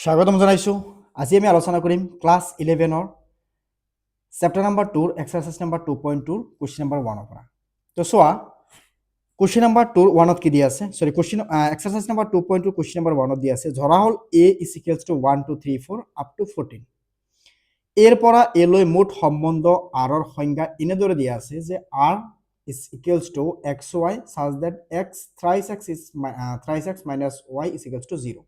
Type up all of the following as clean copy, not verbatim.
স্বাগতম জানাইছো। আজি আমি আলোচনা কৰিম class 11 chapter number 2 exercise number 2.2 question number 1 পৰা। তো চোৱা কোৱেশ্চন নাম্বাৰ 2 1 কি দিয়া আছে, সৰি question exercise number 2.2 question number 1 দিয়া আছে। ধৰা হল a = 1 2 3 4 আপ টু 14। এর পৰা a লৈ মুঠ সম্বন্ধ r ৰ সংজ্ঞা এনেদৰে দিয়া আছে যে r = xy such that x thrice x minus y = 0.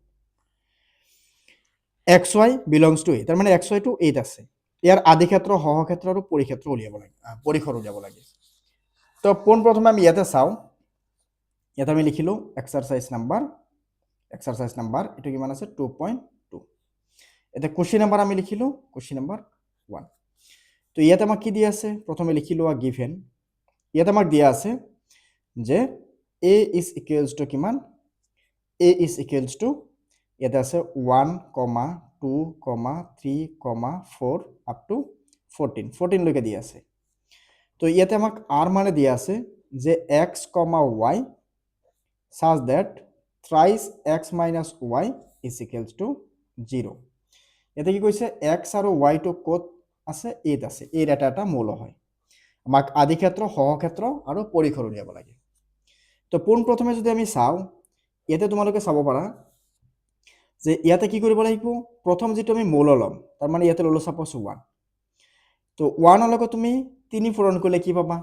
xy belongs to a, তার মানে xy to 8 আছে। ইয়াৰ আদি ক্ষেত্ৰ সহক্ষেত্ৰ আৰু পৰিক্ষেত্ৰ উলিয়াব লাগে, পৰিসৰ উলিয়াব লাগে। তো পোন প্ৰথমে আমি ইয়াতে চাওঁ, ইয়াতে আমি লিখিলো এক্সাৰসাইজ নাম্বাৰ এটো কিমান আছে 2.2। এটা কোৱেশ্চন নাম্বাৰ আমি লিখিলো কোৱেশ্চন নাম্বাৰ 1। তো ইয়াতে আমাক কি দিয়া আছে, প্ৰথমে লিখিলো গিভেন। ইয়াতে আমাক দিয়া আছে যে a = কিমান, a = ইয়াতে আছে 1, 2, 3, 4 আপ টু 14 লৈকে দিয়া আছে। তো ইয়াতে আমাক r মানে দিয়া আছে যে x, y such that thrice x minus y = 0। ইয়াতে কি কৈছে x আৰু y টো ক'ত আছে, এত আছে। এই এটা মৌল হয়। আমাক আদি ক্ষেত্ৰ সহক্ষেত্ৰ আৰু পৰিসৰ উলিয়াব লাগে। তো পোন প্ৰথমে যদি আমি চাওঁ, ইয়াতে তোমালোকে চাব পাৰা যে ইয়াতে কি কৰিব লাগিব, প্ৰথম যেটো আমি মৌল লম, তাৰ মানে ইয়াতে ললো সাপোজ 1। তো 1 ৰ লগত তুমি 3 পূৰণ কৰিলে কি পাবা,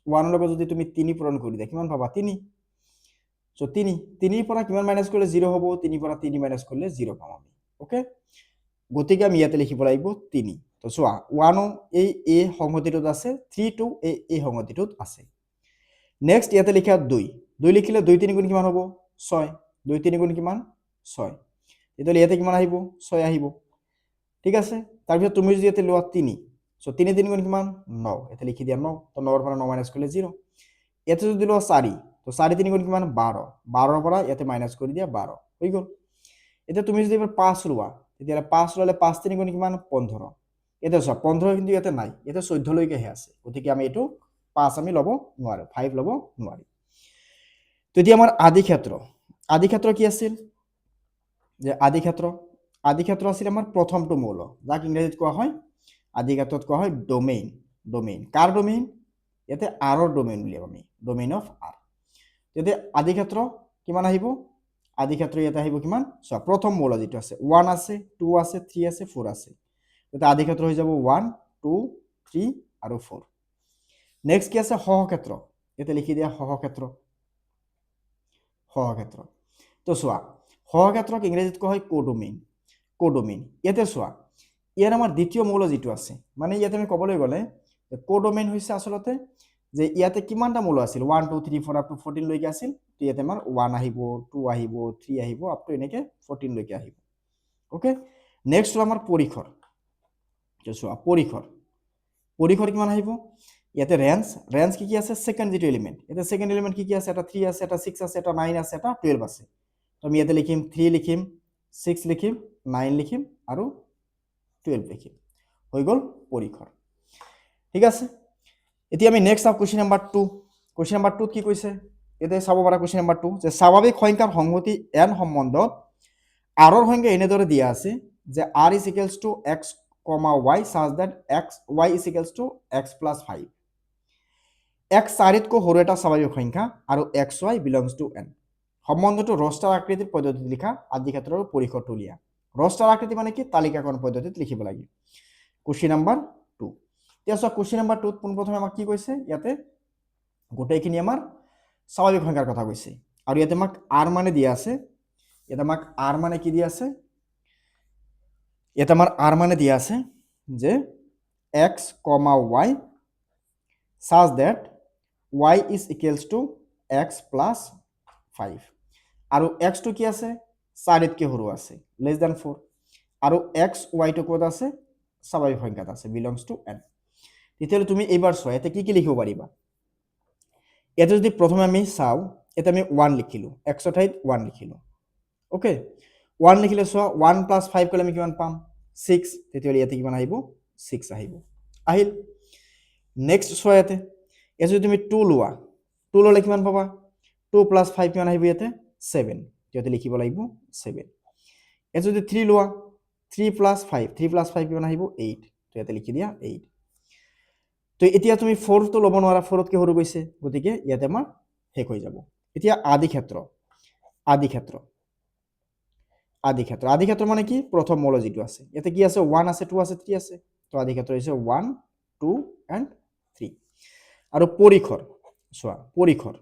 1 ৰ লগত যদি তুমি 3 পূৰণ কৰি দিয়া কিমান পাবা 3। সো 3 পৰা কিমান মাইনাস কৰিলে 0 হ'ব, 3 পৰা 3 মাইনাস কৰিলে 0 পাম আমি। ওকে, গতিকে আমি ইয়াতে লিখিব লাগিব 3। তো চোৱা 1 এই a সংহতিটোত আছে, 3 টো এই সংহতিটোত আছে। নেক্সট ইয়াতে লিখা 2 লিখিলে 2 3 গুণ কিমান হ'ব 6, 2 3 গুণ কিমান 6। তেতিয়াহ'লে ইয়াতে কিমান আহিব 6 আহিব। ঠিক আছে, তাৰপিছত তুমি যদি ইয়াতে লোৱা 3, সো 3 3 গুণ কিমান 9, ইয়াতে লিখি দিয়া 9। তো 9 ৰ পৰা 9 মাইনাস কৰিলে 0। ইয়াতে যদি লোৱা 4, তো 4 3 গুণ কিমান 12, 12 ৰ পৰা ইয়াতে মাইনাস কৰি দিয়া 12 হৈ গ'ল। এতিয়া তুমি যদি এবাৰ 5 লোৱা, তেতিয়াহ'লে 5 ললে 5 3 গুণ কিমান 15। এটা চোৱা 15 কিন্তু ইয়াতে নাই, ইয়াতে 14 লৈকেহে আছে। গতিকে আমি এইটো 5 আমি ল'ব নোৱাৰো, 5 ল'ব নোৱাৰি। তো এতিয়া আমাৰ আদি ক্ষেত্ৰ কি আছিল, যে আদি ক্ষেত্ৰ আছিল আমাৰ প্ৰথমটো মৌল, যাক ইংৰাজীত কোৱা হয়, আদি ক্ষেত্ৰত কোৱা হয় ডোমেইন। কাৰ ডোমেইন, ইয়াতে r ৰ ডোমেইন উলিয়াম আমি, ডোমেইন অফ r। তেতিয়া আদি ক্ষেত্ৰ কিমান আহিব, আদি ক্ষেত্ৰ ইয়াতে আহিব কিমান, চোৱা প্ৰথম মৌল যেটো আছে 1 আছে, 2 আছে, 3 আছে, 4 আছে। তেতিয়া আদি ক্ষেত্ৰ হৈ যাব 1 2 3 আৰু 4। নেক্সট কি আছে সহক্ষেত্ৰ, ইয়াতে লিখি দিয়া সহক্ষেত্ৰ। তো চোৱা সহক্ষেত্ৰক ইংৰাজীত কোৱা হয় কোডোমেইন। ইয়াতে চোৱা ইয়াৰ আমাৰ দ্বিতীয় মৌল যেটো আছে, মানে ইয়াতে আমি ক'বলৈ গ'লে কোডোমেইন হৈছে আসলতে যে ইয়াতে কিমানটা মৌল আছিল 1 2 3 4 আপ টু 14 লৈকে আছিল। তো ইয়াতে আমাৰ 1 আহিব, 2 আহিব, 3 আহিব, আপ টু এনেকে 14 লৈকে আহিব। ওকে, নেক্সট হল আমাৰ পৰিসৰ। তো চোৱা পৰিসৰ কিমান আহিব, ইয়াতে ৰেঞ্জ কি আছে, সেকেন্ড যেটো এলিমেন্ট, ইয়াতে সেকেন্ড এলিমেন্ট কি আছে, এটা 3 আছে, এটা 6 আছে, এটা 9 আছে, এটা 12 আছে। তো আমি ইয়াতে লিখিম 3 লিখিম, 6 লিখিম, 9 লিখিম আৰু 12 লিখিম, হৈ গ'ল পৰিসৰ। ঠিক আছে, এতিয়া আমি নেক্সট চাওঁ কোৱেশ্চন নাম্বাৰ 2। কোৱেশ্চন নাম্বাৰ 2 কি কৈছে, ইয়াতে চাব পাৰা কোৱেশ্চন নাম্বাৰ 2 যে স্বাভাৱিক সংখ্যাৰ সংহতি n সম্বন্ধত r ৰ সংজ্ঞা এনেদৰে দিয়া আছে যে r = x, y such that y = x plus 5। x 4তকৈ সৰু এটা স্বাভাৱিক সংখ্যা আৰু xy belongs to n। সম্বন্ধটো ৰস্টাৰ আকৃতিৰ পদ্ধতিত লিখা, আদি ক্ষেত্ৰৰ পৰিসৰটো উলিয়া। ৰস্টাৰ আকৃতি মানে কি, তালিকাকৰণ পদ্ধতিত লিখিব লাগে। Question number 2। এতিয়া চোৱা কোৱেশ্চন নাম্বাৰ 2 পোনপ্ৰথমে আমাক কি কৈছে, ইয়াতে গোটেইখিনি আমাৰ স্বাভাৱিক সংখ্যাৰ কথা কৈছে, আৰু ইয়াতে আমাক r মানে দিয়া আছে। ইয়াতে আমাক r মানে কি দিয়া আছে, ইয়াতে আমাৰ r মানে দিয়া আছে যে x, y such that y = x plus 5। আৰু x টো কি আছে 4তকৈ সৰু আছে, less than 4। আৰু x y টো ক'ত আছে, স্বাভাৱিক সংখ্যাত আছে, belongs to n। তেতিয়াহ'লে তুমি এইবাৰ চোৱা ইয়াতে কি লিখিব পাৰিবা। ইয়াতে যদি প্ৰথমে আমি চাওঁ, ইয়াতে আমি 1 লিখিলো, x ৰ ঠাইত 1 লিখিলো। ওকে, 1 লিখিলে চোৱা 1 plus 5 কৰিলে আমি কিমান পাম 6। তেতিয়াহ'লে ইয়াতে কিমান আহিব 6 আহিব, আহিল। নেক্সট চোৱা ইয়াতে যদি তুমি 2 লোৱা, 2 ল'লে কিমান পাবা, 2 plus 5 কিমান আহিব ইয়াতে 7। ইয়াতে লিখিব লাগিব 7। যদি 3 লোৱা, 3 + 5 3 + 5 কিমান আহিব 8 তো ইয়াতে লিখি দিয়া 8 তো এতিয়া তুমি 4 তো ল'ব নোৱাৰা 4 তকৈ সৰু গৈছে গতিকে ইয়াতে আমাৰ শেষ হৈ যাব এতিয়া আদি ক্ষেত্ৰ আদি ক্ষেত্ৰ আদি ক্ষেত্ৰ আদি ক্ষেত্ৰ মানে কি প্ৰথম মৌল যিটো আছে ইয়াতে কি আছে 1 আছে 2 আছে 3 আছে তো আদি ক্ষেত্ৰ হৈছে 1 2 and 3 আৰু পৰিখৰ চোৱা পৰিখৰ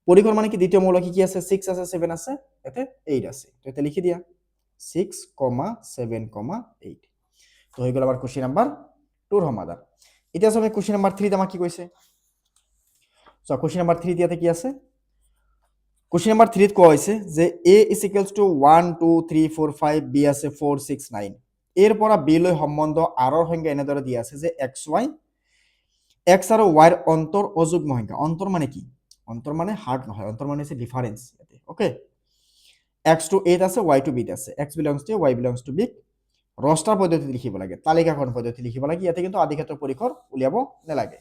পৰিখৰ মানে কি দ্বিতীয় মৌল কি আছে 6 আছে 7 আছে ইয়াতে 8 আছে তো এটা লিখি দিয়া 6, 7, 8 তো হৈ গ'ল আমাৰ কোৱেশ্চন নাম্বাৰ 2 ৰ সমাধান এতিয়া চাবা কোৱেশ্চন নাম্বাৰ 3 আমাক কি কৈছে সো কোৱেশ্চন নাম্বাৰ 3 ইয়াতে কি আছে কোৱেশ্চন নাম্বাৰ 3 ত কোৱা হৈছে যে a is equals to 1 2 3 4 5 b আছে 4 6 9 এর পৰা b লৈ সম্বন্ধ r ৰ সংখ্যা এনেদৰে দিয়া আছে যে xy x আৰু y ৰ অন্তৰ অযুগ্ম সংখ্যা অন্তৰ মানে কি অন্তৰ মানে হাৰ্ড নহয় অন্তৰ মানে হৈছে ডিফাৰেন্স ইয়াতে ওকে x to 8 আছে y to b আছে x belongs to y belongs to b ৰস্টাৰ পদ্ধতি লিখিব লাগে তালিকাখন পদ্ধতি লিখিব লাগে ইয়াতে কিন্তু আদি ক্ষেত্ৰৰ পৰিখৰ উলিয়াব নালাগে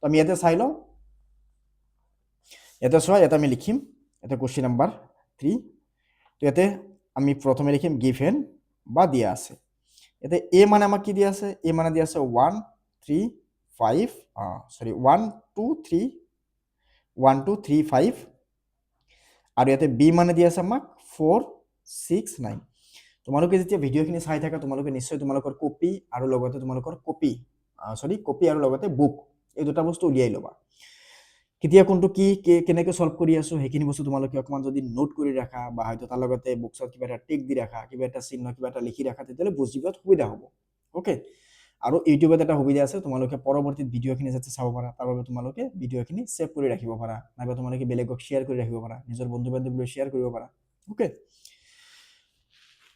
তো আমি ইয়াতে চাই লওঁ ইয়াতে চোৱা ইয়াতে আমি লিখিম এটা কোৱেশ্চন নাম্বাৰ 3 তো ইয়াতে আমি প্ৰথমে লিখিম গিভেন বা দিয়া আছে ইয়াতে a মানে আমাক কি দিয়া আছে a মানে দিয়া আছে 1 3 5 সৰি 1 2 3 1 2 3 5 আৰু ইয়াতে b মানে দিয়া আছে আমাক 4 6 9 তোমালোকে যেতিয়া ভিডিঅখিনি চাই থাকা তোমালোকে নিশ্চয় তোমালোকৰ কপি আৰু লগতে তোমালোকৰ কপি আৰু লগতে বুক এই দুটা বস্তু উলিয়াই ল'বা কেতিয়া কোনটো কি কেনেকৈ সলভ কৰি আছো হেখিনি বস্তু তোমালোকে অকমান যদি নোট কৰি ৰাখা বা হয়তো তাৰ লগতে বুকছত কিবা এটা টিক দি ৰাখা কিবা এটা চিহ্ন কিবা এটা লিখি ৰাখা তেতিয়ালে বুজিবত সুবিধা হ'ব ওকে আৰু ইউটিউবত এটা সুবিধা আছে তোমালোকে পৰৱৰ্তী ভিডিঅখিনি যাতে চাব পাৰা তাৰ বাবে তোমালোকে ভিডিঅখিনি সেভ কৰি ৰাখিব পাৰা নাইবা তোমালোকে বেলেগক শ্বেয়াৰ কৰি ৰাখিব পাৰা নিজৰ বন্ধু বান্ধৱীলৈ শ্বেয়াৰ কৰিব পাৰা ওকে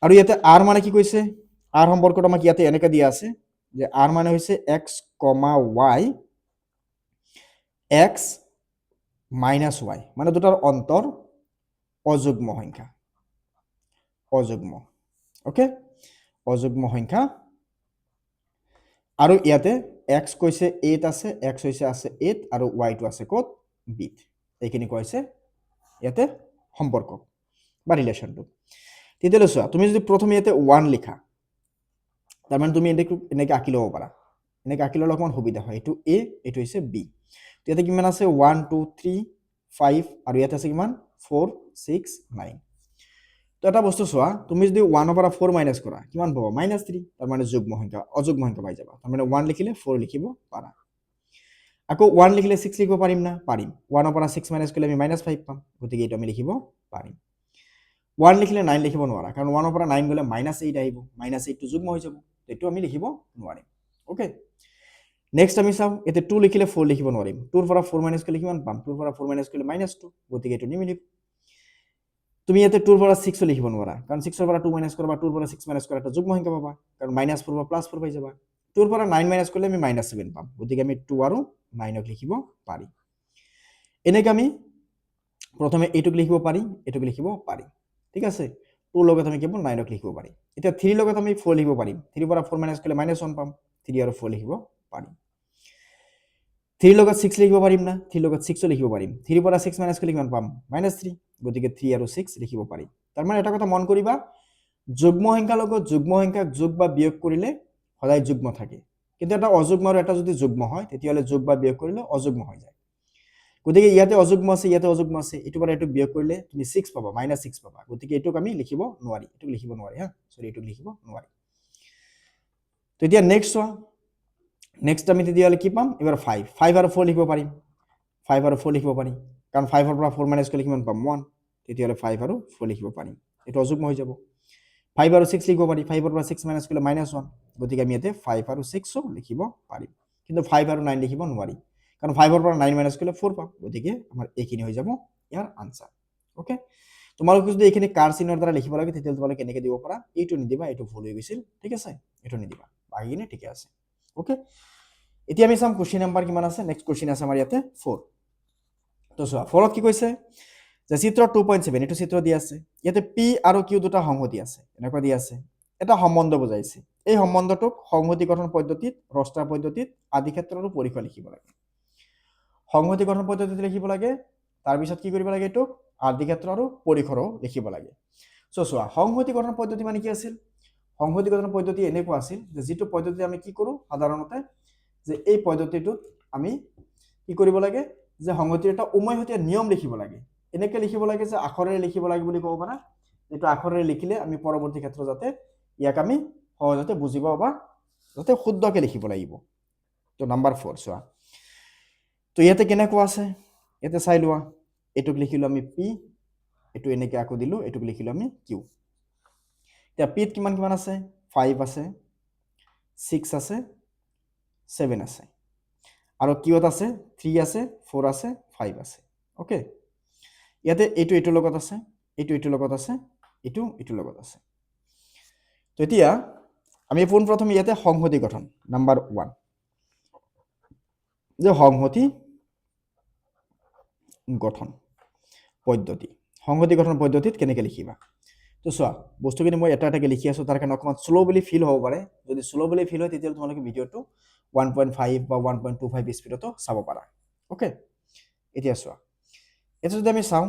আৰু ইয়াতে r মানে কি কৈছে r সম্পৰ্কটো আমাক ইয়াতে এনেকা দিয়া আছে যে r মানে হৈছে x, y x minus y মানে দুটাৰ অন্তৰ অযুগ্ম সংখ্যা অযুগ্ম ওকে অযুগ্ম সংখ্যা আৰু ইয়াতে x কৈছে 8 আছে x হৈছে আছে 8 আৰু y টো আছে ক'ত b এইখিনি কৈছে ইয়াতে সম্পৰ্ক বা ৰিলেশনটো তেতিয়ালে চোৱা তুমি যদি প্ৰথমে ইয়াতে 1 লিখা তাৰ মানে তুমি এনেকৈ আঁকি ল'ব পাৰা এনেকৈ আঁকি ল'লে অকমান সুবিধা হয় এইটো a এইটো হৈছে b ইয়াতে কিমান আছে 1 2 3 5 আৰু ইয়াতে আছে কিমান 4 6 9 তো এটা বস্তু চোৱা তুমি যদি 1 পৰা 4 মাইনাস কৰা কিমান পাবা -3 তাৰ মানে যুগ্ম সংখ্যা অযুগ্ম সংখ্যা পাই যাবা তাৰ মানে 1 লিখিলে 4 লিখিব পাৰা আকৌ 1 লিখিলে 6 লিখিব পাৰিম না পাৰিম 1 পৰা 6 মাইনাস কৰিলে আমি -5 পাম গতিকে এইটো আমি লিখিব পাৰিম 1 লিখিলে 9 লিখিব নোৱাৰা কাৰণ 1 পৰা 9 গলে -8 আহিব -8 টো যুগ্ম হৈ যাব এইটো আমি লিখিব নোৱাৰিম ওকে নেক্সট আমি চাও এতে 2 লিখিলে 4 লিখিব নোৱাৰিম 2 ৰ পৰা 4 মাইনাস কৰিলে কিমান পাম 2 ৰ পৰা 4 মাইনাস কৰিলে -2 গতিকে এইটো নিমিলিব তুমি ইয়াতে 2 ৰ পৰা 6 লিখিব নোৱাৰা কাৰণ 6 ৰ পৰা 2 মাইনাস কৰা বা 2 ৰ পৰা 6 মাইনাস কৰা এটা যুগ্ম সংখ্যা পাবা কাৰণ -4 বা +4 পাই যাবা 2 ৰ পৰা 9 মাইনাস কৰিলে আমি -7 পাম গতিকে আমি 2 আৰু 9 ক লিখিব পাৰি এনেকৈ আমি প্ৰথমে এইটোক লিখিব পাৰি এইটোক লিখিব পাৰি ঠিক আছে 2 লগত আমি কেৱল 9 ক লিখিব পাৰি এতিয়া 3 লগত আমি 4 লিখিব পাৰিম 3 পৰা 4 মাইনাস কৰিলে -1 পাম 3 আৰু 4 লিখিব পাৰি 3 লগত 6 লিখিব পাৰিম না 3 লগত 6 লিখিব পাৰিম 3 পৰা 6 মাইনাস কৰিলে কিমান পাম -3 গতিকে 3 আৰু 6 লিখিব পাৰি তাৰ মানে এটা কথা মন কৰিবা যুগ্ম সংখ্যাৰ লগত যুগ্ম সংখ্যাক যোগ বা বিয়োগ কৰিলে সদায় যুগ্ম থাকে কিন্তু এটা অযুগ্ম আৰু এটা যদি যুগ্ম হয় তেতিয়ালে যোগ বা বিয়োগ কৰিলে অযুগ্ম হৈ যায় গতিকে ইয়াতে অযুগ্ম আছে ইয়াতে অযুগ্ম আছে এটো পৰা এটো বিয়োগ কৰিলে তুমি 6 পাবা -6 পাবা গতিকে এটোক আমি লিখিব নোৱাৰি এটোক লিখিব নোৱাৰি হা সৰি এটোক লিখিব নোৱাৰি তো এতিয়া নেক্সট আমি তেতিয়ালে কি পাম এবাৰ 5 আৰু 4 লিখিব পাৰিম 5 আৰু 4 লিখিব পাৰি কাৰণ 5 ৰ পৰা 4 মাইনাস কৰিলে কিমান পাম 1 তেতিয়ালে 5 আৰু 4 লিখিব পাৰিম এটো অযুগ্ম হৈ যাব 5 আৰু 6 লিখিব পাৰি 5 ৰ পৰা 6 মাইনাস কৰিলে -1 গতিকে আমি ইয়াতে 5 আৰু 6 লিখিব পাৰিম কিন্তু 5 আৰু 9 লিখিব নোৱাৰি কাৰণ 5 ৰ পৰা 9 মাইনাস কৰিলে 4 পাম গতিকে আমাৰ এইখিনি হৈ যাব ইয়াৰ আনসাৰ ওকে তোমালোকে যদি এইখিনি কাৰ চিহ্নৰ দ্বাৰা লিখিব লাগে তেতিয়া তোমালোকে কেনেকৈ দিব পাৰা এইটো নিদিবা এইটো ভুল হৈ গৈছিল ঠিক আছে এইটো নিদিবা বাকিখিনি ঠিক আছে ওকে এতিয়া আমি চাম কোৱেশ্চন নাম্বাৰ কিমান আছে নেক্সট কোৱেশ্চন আছে আমাৰ ইয়াতে 4 তো চোৱা 4ত কি কৈছে যে চিত্ৰ 2.7 এটো চিত্ৰ দি আছে ইয়াতে p আৰু q দুটা সংহতি আছে এনেকৈ দি আছে এটা সম্বন্ধ বুজাইছে এই সম্বন্ধটোক সংহতি গঠন পদ্ধতিত ৰস্তা পদ্ধতিত আদি ক্ষেত্ৰ আৰু পৰিসৰ লিখিব লাগে সংহতি গঠন পদ্ধতিত লিখিব লাগে তাৰ পিছত কি কৰিব লাগে এটো আদি ক্ষেত্ৰ আৰু পৰিসৰো লিখিব লাগে সো চোৱা সংহতি গঠন পদ্ধতি মানে কি আছিল সংহতি গঠন পদ্ধতি এনেকুৱা আছিল যে যিটো পদ্ধতি আমি কি কৰোঁ সাধাৰণতে যে এই পদ্ধতিটোত আমি কি কৰিব লাগে যে সংহতিৰ এটা উমৈহতীয়া নিয়ম লিখিব লাগে এনেকৈ লিখিব লাগে যে আখৰেৰে লিখিব লাগে বুলি ক'ব পাৰা যেটো আখৰেৰে লিখিলে আমি পৰৱৰ্তী ক্ষেত্ৰত যাতে ইয়াক আমি সহজতে বুজিব বা যাতে শুদ্ধকৈ লিখিব লাগিব তো নাম্বাৰ 4 চোৱা তো ইয়াতে কেনেকুৱা আছে ইয়াতে চাই লোৱা এটুক লিখিলো আমি পি এটু এনেকৈ আকৌ দিলো এটুক লিখিলো আমি কিউ এতিয়া পিত কিমান কিমান আছে 5 আছে 6 আছে 7 আছে আৰু কিউত আছে 3 আছে 4 আছে 5 আছে ওকে ইয়াতে এইটো লগত আছে এইটো লগত আছে এইটো লগত আছে তো এতিয়া আমি পোনপ্ৰথমে ইয়াতে সংহতি গঠন নাম্বাৰ 1 যে সংহতি গঠন পদ্ধতি সংহতি গঠন পদ্ধতিত কেনেকৈ লিখিবা তো চোৱা বস্তুখিনি মই এটা এটাকৈ লিখি আছোঁ তাৰ কাৰণে অকণমান শ্ল' বুলি ফিল হ'ব পাৰে যদি শ্ল' বুলি ফিল হয় তেতিয়াহ'লে তোমালোকে ভিডিঅ'টো 1.5 বা 1.25 স্পীডতো চাব পাৰা ওকে এতিয়া চোৱা এটা যদি আমি চাওঁ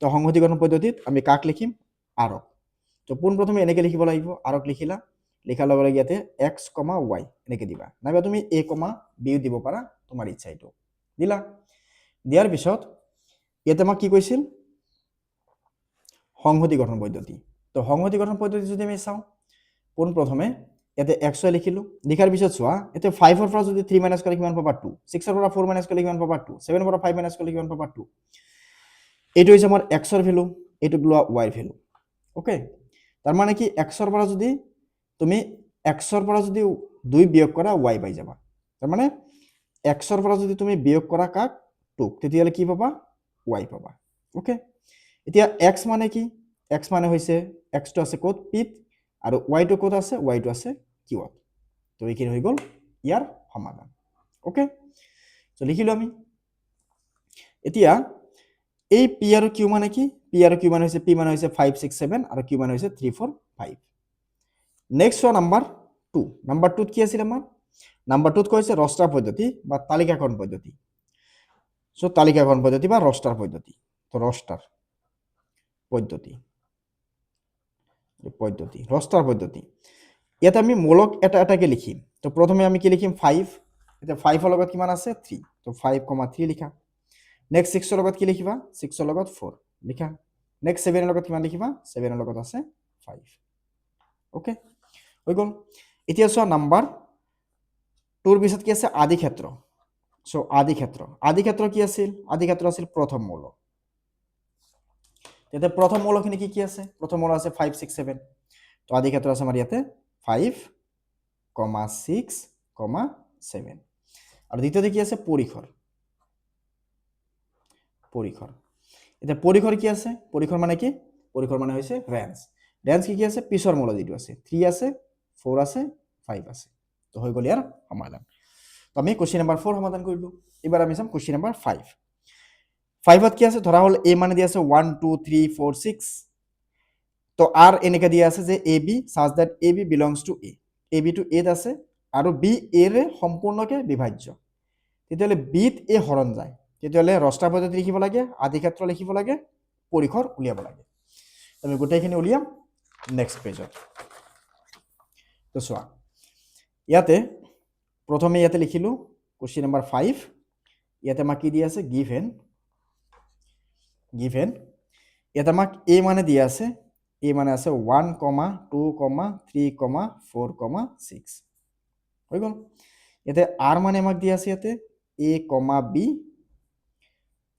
তো সংহতি গঠন পদ্ধতিত আমি কাক লিখিম আৰক তো পোনপ্ৰথমে এনেকৈ লিখিব লাগিব আৰক লিখিলা লিখাৰ লগে লগে ইয়াতে x, y এনেকৈ দিবা নাইবা তুমি a, b দিব পাৰা তোমাৰ ইচ্ছা এইটো দিলা দিয়াৰ পিছত ইয়াতে আমাক কি কৈছিল সংহতি গঠন পদ্ধতি তো সংহতি গঠন পদ্ধতি যদি আমি চাওঁ পোনপ্ৰথমে ইয়াতে x লিখিলো লিখাৰ পিছত চোৱা ইয়াতে 5 ৰ পৰা যদি 3 মাইনাস কৰিলে কিমান পাবা 2 6 ৰ পৰা 4 মাইনাস কৰিলে কিমান পাবা 2 7 ৰ পৰা 5 মাইনাস কৰিলে কিমান পাবা 2 এইটো হৈছে আমাৰ x ৰ ভ্যালু এইটো লোৱা y ৰ ভ্যালু ওকে তাৰ মানে কি x ৰ পৰা যদি তুমি x ৰ পৰা যদি 2 বিয়োগ কৰা y পাই যাবা তাৰ মানে x ৰ পৰা যদি তুমি বিয়োগ কৰা কাক 2 তেতিয়ালে কি পাবা y পাবা ওকে এতিয়া x মানে কি x মানে হৈছে x টো আছে কোড পিত আৰু y টো কোড আছে y টো আছে কিউত তো এইখিনি হৈ গল ইয়াৰ সমাধান ওকে সো লিখিলো আমি এতিয়া এই p আৰু q মানে কি p আৰু q মানে হৈছে p মানে হৈছে 5 6 7 আৰু q মানে হৈছে 3 4 5 নেক্সট ওয়ান নাম্বাৰ 2 কি আছিল আমাৰ নাম্বার 2 কৈছে রস্টার পদ্ধতি বা তালিকাকরণ পদ্ধতি সো তালিকাকরণ পদ্ধতি বা রস্টার পদ্ধতি তো রস্টার পদ্ধতি রস্টার পদ্ধতি ইয়াতে আমি মূলক এটা এটাকে লিখিম তো প্রথমে আমি কি লিখিম 5 এটা 5 এর লগত কিমান আছে 3 তো 5,3 লিখা নেক্সট 6 এর লগত কি লিখিবা 6 এর লগত 4 লিখা নেক্সট 7 এর লগত কিমান লিখিবা 7 এর লগত আছে 5 ওকে হৈ গল এতিয়া চোৱা নাম্বার 2 এর পিছত কি আছে আদি ক্ষেত্র সো আদি ক্ষেত্র কি আছিল আদি ক্ষেত্র আছিল প্রথম মৌল ইয়াতে প্রথম মৌলখিনি কি আছে প্রথম মৌল আছে 5 6 7 তো আদি ক্ষেত্র আছে আমাৰ ইয়াতে 5, 6, 7 আৰু দ্বিতীয়তে কি আছে পৰিখৰ এটা পৰিখৰ কি আছে পৰিখৰ মানে কি পৰিখৰ মানে হৈছে ৰেঞ্জ কি আছে পিছৰ মৌল যেটো আছে 3 আছে 4 আছে 5 আছে তো হৈ গল ইয়াৰ সমাধান তো আমি কোশ্চেন নাম্বাৰ 4 সমাধান কৰিলো এবাৰ আমি চাম কোশ্চেন নাম্বাৰ 5 5ত কি আছে ধৰা হল a মানে দিয়া আছে 1 2 3 4 6 তো r এনেকা দিয়া আছে যে ab such that ab belongs to a ab to a আছে আৰু b a ৰে সম্পূৰ্ণকে বিভাজ্য তেতিয়ালে b ত a হৰণ যায় তেতিয়ালে ৰস্তা পদ্ধতি লিখিব লাগে আদি ক্ষেত্ৰ লিখিব লাগে পৰিখৰ উলিয়াব লাগে আমি গোটেইখিনি উলিয়াম নেক্সট পেজত তো চোৱা ইয়াতে প্ৰথমে ইয়াতে লিখিলো কোশ্চেন নাম্বার 5 ইয়াতে আমাক কি দিয়া আছে গিভেন ইয়াতে আমাক a মানে দিয়া আছে a মানে আছে 1, 2, 3, 4, 6 হৈ গল ইয়াতে r মানে আমাক দিয়া আছে ইয়াতে a, b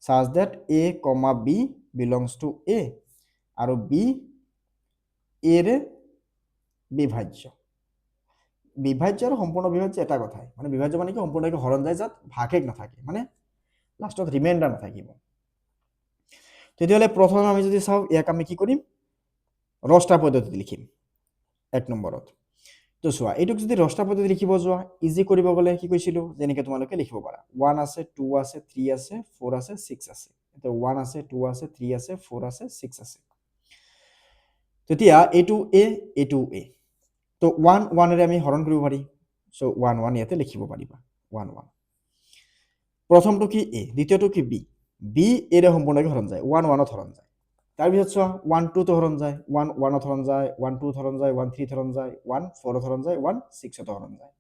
such that a, b belongs to a আৰু b a ৰে বিভাজ্য আৰু সম্পূৰ্ণ বিভাজ্য এটা কথাই মানে বিভাজ্য মানে কি সম্পূৰ্ণকে হৰণ যায় যাত ভাগেক নাথাকে মানে লাষ্টত ৰিমাইন্ডাৰ নাথাকিব তেতিয়ালে প্ৰথমে আমি যদি চাও ইয়াক আমি কি কৰিম ৰস্টাৰ পদ্ধতি লিখিম 1 নম্বৰত তো চোৱা এইটোক যদি ৰস্টাৰ পদ্ধতি লিখিব যোৱা ইজি কৰিব গলে কি কৈছিলো যেনেকৈ তোমালোকে লিখিব পাৰা 1 আছে 2 আছে 3 আছে 4 আছে 6 আছে এটা 1 আছে 2 আছে 3 আছে 4 আছে 6 আছে তেতিয়া এইটো a তো 1 1 ৰে আমি হৰণ কৰিব পাৰি সো 1 1 ইয়াতে লিখিব পাৰিবা 1 1 প্ৰথমটো কি a দ্বিতীয়টো কি b a ৰে সম্পূৰ্ণকৈ হৰণ যায় 1 1 ত হৰণ যায় তাৰপিছত চোৱা 1 2 তো হৰণ যায় 1 1 ত হৰণ যায় 1 2 হৰণ যায় 1 3 হৰণ যায় 1 4 হৰণ যায় 1 6 হৰণ যায়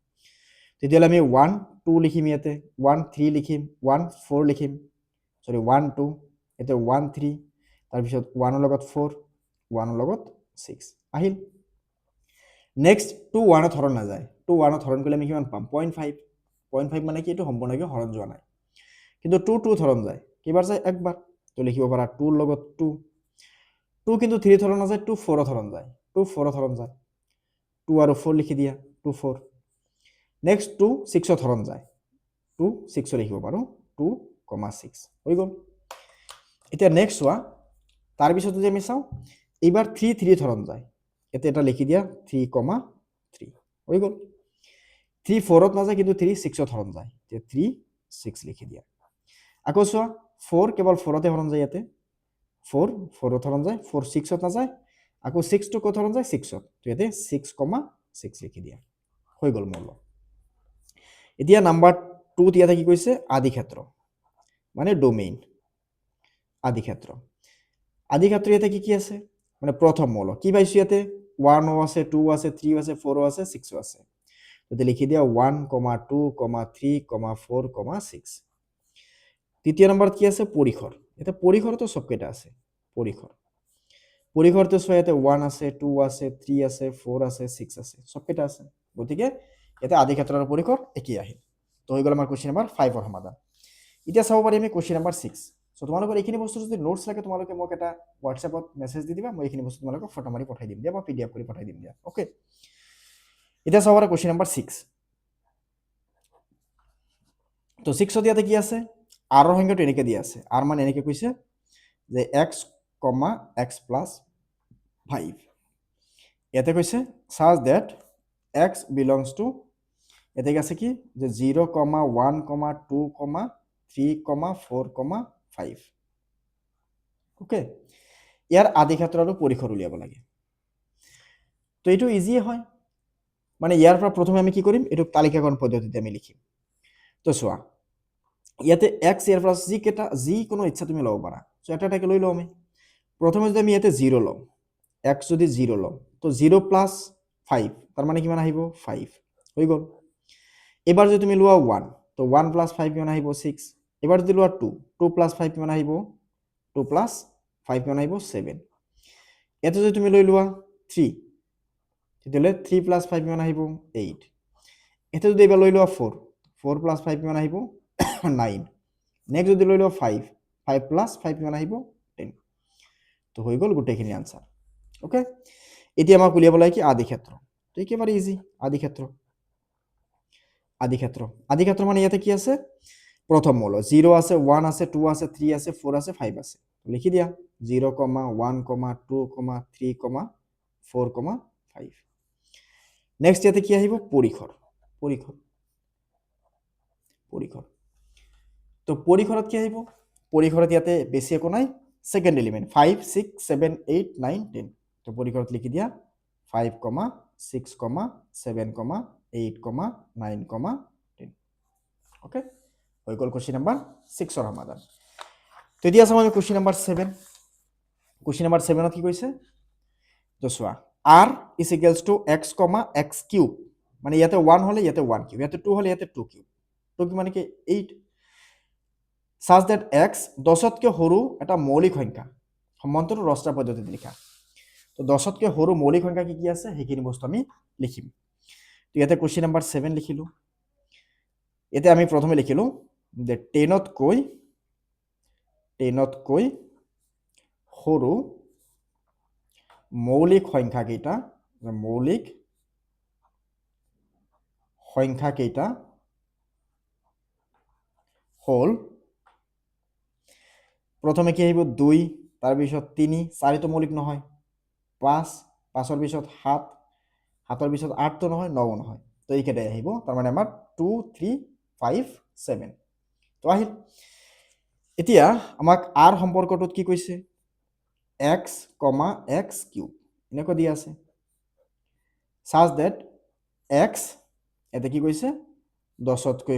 তেতিয়াহ'লে আমি 1 2 লিখিম ইয়াতে 1 3 লিখিম 1 4 লিখিম সৰি 1 2 এতে 1 3 তাৰপিছত 1 ৰ লগত 4 1 ৰ লগত 6 আহিল নেক্সট 2 1 ত হৰণ নাযায় 2 1 ত হৰণ কৰিলে আমি কিমান পাম 0.5 0.5 মানে কি এইটো সম্পূৰ্ণকৈ হৰণ যোৱা নাই কিন্তু 2 2 হৰণ যায় কিবাৰ যায় একবাৰ তো লিখিব পাৰা 2 ৰ লগত 2 2 কিন্তু 3 হৰণ নাযায় 2 4 ত হৰণ যায় 2 4 ত হৰণ যায় 2 আৰু 4 লিখি দিয়া 2 4 নেক্সট 2 6 ত হৰণ যায় 2 6 লিখিব পাৰো 2, 6 হৈ গ'ল এতিয়া নেক্সট চোৱা তাৰ পিছত যদি আমি চাওঁ এইবাৰ 3 3 হৰণ যায় এতে এটা লিখি দিয়া 3, 3 হৈ গ'ল 3 4 ত নাযায় কিন্তু 3 6 ত হৰণ যায় তে 3 6 লিখি দিয়া আকৌ চোৱা 4 কেৱল 4 তে হৰণ যায় ইয়াতে 4 4 ত হৰণ যায় 4 6 ত নাযায় আকৌ 6 টো কত হৰণ যায় 6 ত তো ইয়াতে 6, 6 লিখি দিয়া হৈ গ'ল মূল এতিয়া নাম্বাৰ 2 ইয়াতে কি কৈছে আদি ক্ষেত্ৰ মানে ডোমেইন আদি ক্ষেত্ৰ ইয়াতে কি কি আছে মানে প্ৰথম মৌল কি পাইছো ইয়াতে 1 ও আছে 2 আছে 3 আছে 4 আছে 6 আছে তো লিখি দিয়া 1, 2, 3, 4, 6 তৃতীয় নম্বৰত কি আছে পৰিখৰ এটা পৰিখৰটো সবকেইটা আছে পৰিখৰটো সো ইয়াতে 1 আছে 2 আছে 3 আছে 4 আছে 6 আছে সবকেইটা আছে গতিকে এটা আদি ক্ষেত্ৰৰ পৰিখৰ একই আহিল তো হৈ গ'ল আমাৰ কোশ্চেন নাম্বাৰ 5 ৰ সমাধান এতিয়া চাব পাৰি আমি কোশ্চেন নাম্বাৰ 6 সো তোমালোকৰ এইখিনি বস্তু যদি নোটছ লাগে তোমালোকে মোক এটা হোৱাটছএপত মেছেজ দি দিবা মই এইখিনি বস্তু তোমালোকক ফটো মাৰি পঠাই দিম দিয়া বা পিডিএফ কৰি পঠাই দিম দিয়া ওকে এতিয়া চাব পাৰা কোশ্চেন নাম্বাৰ 6 তো 6 ইয়াতে কি আছে r ৰ সংজ্ঞাটো এনেকৈ দিয়া আছে r মানে এনেকৈ কৈছে যে x, x plus 5 ইয়াতে কৈছে such that x belongs to এতে আছে কি যে 0, 1, 2, 3, 4, 5 ওকে ইয়াৰ আদি ক্ষেত্ৰ আৰু পৰিখৰ উলিয়াব লাগে তো এইটো ইজি হয় মানে ইয়াৰ পৰা প্ৰথমে আমি কি কৰিম এইটো তালিকাকৰণ পদ্ধতিতে আমি লিখিম তো চোৱা ইয়াতে x ইয়াৰ পৰা যি কোনো ইচ্ছা তুমি ল'ব পাৰা সো এটাকে লৈ লওঁ আমি প্ৰথমে যদি আমি ইয়াতে 0 লওঁ x যদি 0 লওঁ তো 0 প্লাস 5 তাৰ মানে কিমান আহিব 5 হৈ গ'ল এবাৰ যদি তুমি লোৱা 1 তো 1 প্লাস 5 কিমান আহিব 6 এবাৰ যদি লোৱা 2 2 প্লাস 5 কিমান আহিব 2 প্লাস 5 কিমান আহিব 7 এতে যদি তুমি লৈ লোৱা 3 তেতিয়াহ'লে 3 প্লাস 5 কিমান আহিব 8 এতে যদি এবাৰ লৈ লোৱা 4 4 প্লাস 5 কিমান আহিব 9 নেক্সট যদি লৈ লোৱা 5 5 প্লাস 5 কিমান আহিব 10 তো হৈ গ'ল গোটেইখিনি আনসাৰ ওকে এতিয়া আমাক উলিয়াব লাগে কি আদি ক্ষেত্ৰ তো একেবাৰে ইজি আদি ক্ষেত্ৰ মানে ইয়াতে কি আছে প্ৰথম মৌল 0 আছে 1 আছে 2 আছে 3 আছে 4 আছে 5 আছে লিখি দিয়া 0, 1, 2, 3, 4, 5 নেক্সট ইয়াতে কি আহিব পৰিখৰ তো পৰিখৰত কি আহিব পৰিখৰত ইয়াতে বেছি একো নাই সেকেন্ড এলিমেন্ট 5 6 7 8 9 10 তো পৰিখৰত লিখি দিয়া 5, 6, 7, 8, 9, 10 ওকে হৈ গ'ল কোশ্চেন নাম্বাৰ 6 ৰ সমাধান তো এতিয়া চাম আমি কোশ্চেন নাম্বাৰ 7 ত কি কৈছে তো চোৱা r is equals to x, x cube মানে ইয়াতে 1 হলে ইয়াতে 1 কিউব ইয়াতে 2 হলে ইয়াতে 2 কিউব তো কি মানে কি 8 such that x 10তকৈ সৰু এটা মৌলিক সংখ্যা সমান্তৰাল ৰস্তা পদ্ধতিত লিখা তো 10তকৈ সৰু মৌলিক সংখ্যা কি কি আছে সেইখিনি বস্তু আমি লিখিম তো ইয়াতে কোশ্চেন নাম্বাৰ 7 লিখিলো এতে আমি প্ৰথমে লিখিলো যে 10তকৈ সৰু মৌলিক সংখ্যা কেইটা হল প্ৰথমে কি আহিব 2 তাৰ পিছত 3 4 তো মৌলিক নহয় 5 5 ৰ পিছত 7 7 ৰ পিছত 8 তো নহয় 9 নহয় তো এইকেইটাই আহিব তাৰ মানে আমাৰ 2 3 5 7 তো আহিল এতিয়া আমাক r সম্পৰ্কটোত কি কৈছে x, x কিউব এনেকৈ দিয়া আছে such that x এতে কি কৈছে 10তকৈ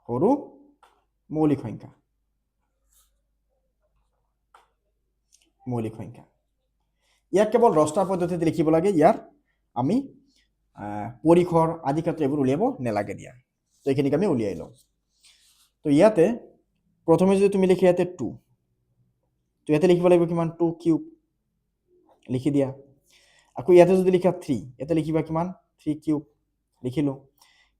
সৰু মৌলিক সংখ্যা মৌলিক সংখ্যা ইয়াক কেৱল ৰস্তা পদ্ধতিত লিখিব লাগে ইয়াৰ আমি পৰিসৰ আদি ক্ষেত্ৰ এইবোৰ উলিয়াব নেলাগে দিয়া তো এইখিনিক আমি উলিয়াই লওঁ তো ইয়াতে প্ৰথমে যদি তুমি লিখি ইয়াতে 2 তো ইয়াতে লিখিব লাগিব কিমান 2 কিউব লিখি দিয়া আকৌ ইয়াতে যদি লিখা 3 ইয়াতে লিখিবা কিমান 3 কিউব লিখিলো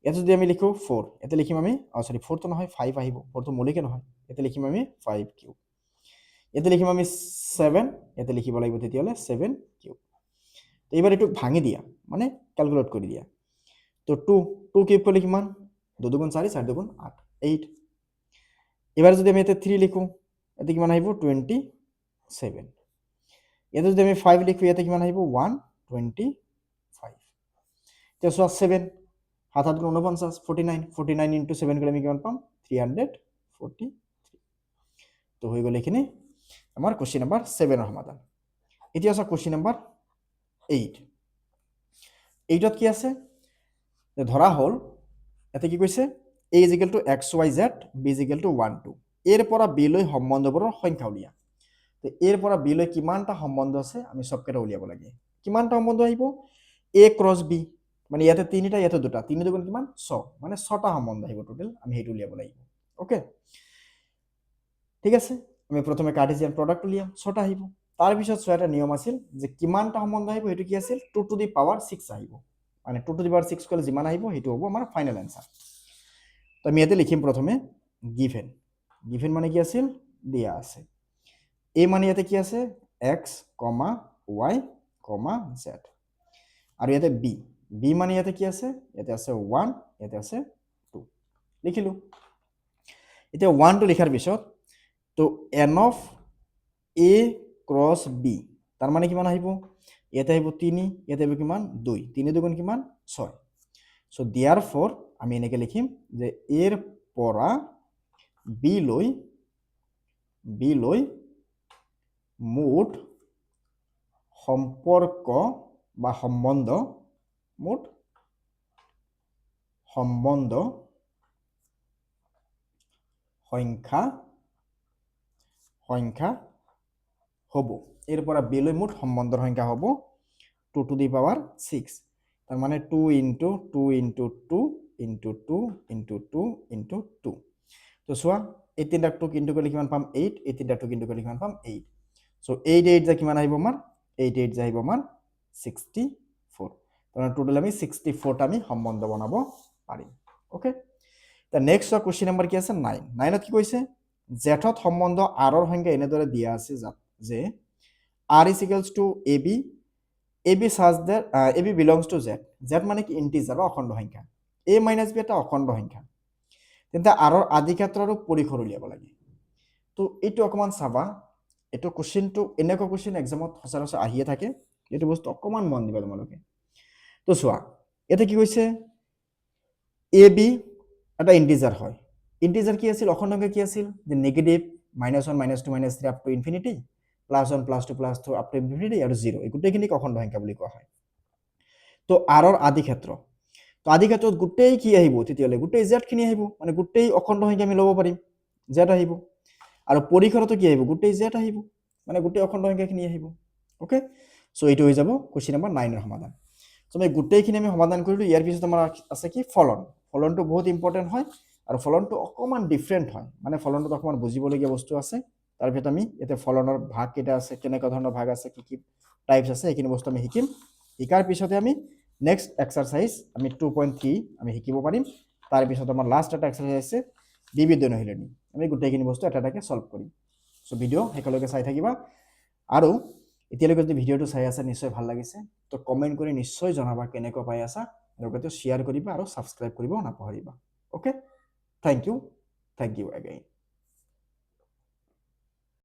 ইয়াতে যদি আমি লিখো 4 ইয়াতে লিখিম আমি সরি 4 তো নহয় 5 আহিব 4 তো মৌলিক নহয় ইয়াতে লিখিম আমি 5 কিউব ইয়াতে লিখিম আমি 7 ইয়াতে লিখিব লাগিব তেতিয়ালে 7 কিউব তো এবাৰ এটু ভাঙি দিয়া মানে ক্যালকুলেট কৰি দিয়া তো 2 কিউব কৰলে কিমান 2 দুগুণ 4 4 দুগুণ 8 8 এবাৰ যদি আমি এতে 3 লিখো এতে কিমান আহিব 27 ইয়াতে যদি আমি 5 লিখো ইয়াতে কিমান আহিব 125 তো সো 7 7 7 49 49 ইনটু 7 করে আমি কিমান পাম 343 তো হৈ গ'ল এখানে আমার কোশ্চেন নাম্বার 7 এর সমাধান এতিয়া আছে কোশ্চেন নাম্বার 8 এইটাত কি আছে ধরা হল এতে কি কৈছে a = xyz b = 1 2 এর পৰা b লৈ সম্বন্ধবোৰৰ সংখ্যা উলিয়া তো এৰ পৰা b লৈ কিমানটা সম্বন্ধ আছে আমি সবকেটা উলিয়াব লাগে কিমানটা সম্বন্ধ আহিব a ক্রস b মানে ইয়াতে তিনিটা ইয়াতে দুটা তিনি দুগুণ কিমান 6 মানে 6টা সম্বন্ধ আহিব টোটাল আমি হেতু উলিয়াব লাগিব ওকে ঠিক আছে আমি প্রথমে কার্টেসিয়ান প্রোডাক্ট উলিয়াম 6টা আহিব তার পিছত 6টা নিয়ম আছিল যে কিমানটা সম্বন্ধ আহিব হেতু কি আছিল 2 টু দি পাওয়ার 6 আহিব মানে 2 টু দি পাওয়ার 6 কলে যিমান আহিব হেতু হ'ব আমাৰ ফাইনাল आंसर তো আমি ইয়াতে লিখিম প্ৰথমে গিভেন গিভেন মানে কি আছিল দিয়া আছে a মানে ইয়াতে কি আছে x, y, z আৰু ইয়াতে b মানে ইয়াতে কি আছে ইয়াতে আছে 1 ইয়াতে আছে 2 লিখিলো এতিয়া 1 টো লিখাৰ পিছত তো n of a cross b তার মানে কিমান আহিব ইয়াতে আহিব 3 ইয়াতে আহিব কিমান 2 3 দুগুণ কিমান 6 সো therefore আমি এনেকে লিখিম যে এর পৰা b লৈ মুঠ সম্পৰ্ক বা সম্বন্ধ মুঠ সম্বন্ধ সংখ্যা হব এৰ পৰা b লৈ মুঠ সম্বন্ধৰ সংখ্যা হব 2 টু দি পাওয়ার 6 তার মানে 2 into 2 into 2 into 2 into 2 into 2 তো সোয়া এই তিনটা 2 ইনটু করলে কিমান পাম 8 এই তিনটা 2 ইনটু করলে কিমান পাম 8 সো 8 8 যা কিমান আহিব আমার 8 8 যা আহিব আমার 64 তাহলে টোটাল আমি 64 টা আমি সম্বন্ধ বনাব পারিম ওকে তা নেক্সট কোশ্চেন নাম্বার কি আছে 9 9ত কি কৈছে জেঠত সম্বন্ধ r ৰ সংখ্যা এনেদৰে দিয়া আছে যে r is equals to ab such that ab belongs to z মানে কি ইন্টিজার বা অখণ্ড সংখ্যা a minus b এটা অখণ্ড সংখ্যা তেন্তে r ৰ আদি ক্ষেত্ৰ আৰু পৰিসৰ উলিয়াব লাগে তো এইটো অকমান চাবা এটো কোশ্চেনটো এনেকুৱা কোশ্চেন এক্সামত সচৰাচৰ আহিয়ে থাকে এইটো বস্তু অকমান মন দিবা তোমালোকে তো চোৱা এতে কি কৈছে ab এটা ইন্টিজার হয় ইন্টিজার কি আছিল অখণ্ড সংখ্যা কি আছিল যে negative -1 -2 -3 up to infinity +1 +2 +2 up to infinity আৰু 0 এই গোটেইখিনি অখণ্ড সংখ্যা বুলি কোৱা হয় তো r ৰ আদি ক্ষেত্ৰ তো আদি ক্ষেত্ৰত গোটেই কি আহিব তেতিয়ালে গোটেই z খিনি আহিব মানে গোটেই অখণ্ড সংখ্যা আমি ল'ব পাৰিম z আহিব আৰু পৰিসৰটো কি আহিব গোটেই z আহিব মানে গোটেই অখণ্ড সংখ্যা খিনি আহিব ওকে সো এইটো হৈ যাব কোশ্চেন নাম্বার 9 এর সমাধান সো আমি গোটেইখিনি আমি সমাধান কৰিলো ইয়াৰ পিছত আমাৰ আছে কি ফলনটো বহুত ইম্পৰ্টেন্ট হয় আৰু ফলনটো অকমান ডিফাৰেন্ট হয় মানে ফলনটো অকমান বুজিবলগীয়া বস্তু আছে তাৰ ভিতৰত আমি এতে ফলনৰ ভাগ কেটা আছে কেনেকা ধৰণৰ ভাগ আছে কি কি টাইপস আছে এইখিনি বস্তু আমি শিকিম শিকাৰ পিছতে আমি নেক্সট এক্সাৰসাইজ আমি 2.3 আমি শিকিব পাৰিম তাৰ পিছত আমাৰ লাষ্ট এটা এক্সাৰসাইজ আছে বিবিধ নহিলেনি আমি গোটেইখিনি বস্তু এটা এটাকে সলভ কৰিম সো ভিডিও হেকলৈকে চাই থাকিবা আৰু এতিয়ালৈকে যদি ভিডিওটো চাই আছা নিশ্চয় ভাল লাগিছে তো কমেন্ট কৰি নিশ্চয় জনাবা কেনেকৈ পাই আছা লগতে শেয়াৰ কৰিবা আৰু সাবস্ক্ৰাইব কৰিব নাপাহৰিবা ওকে থ্যাংক ইউ এগেইন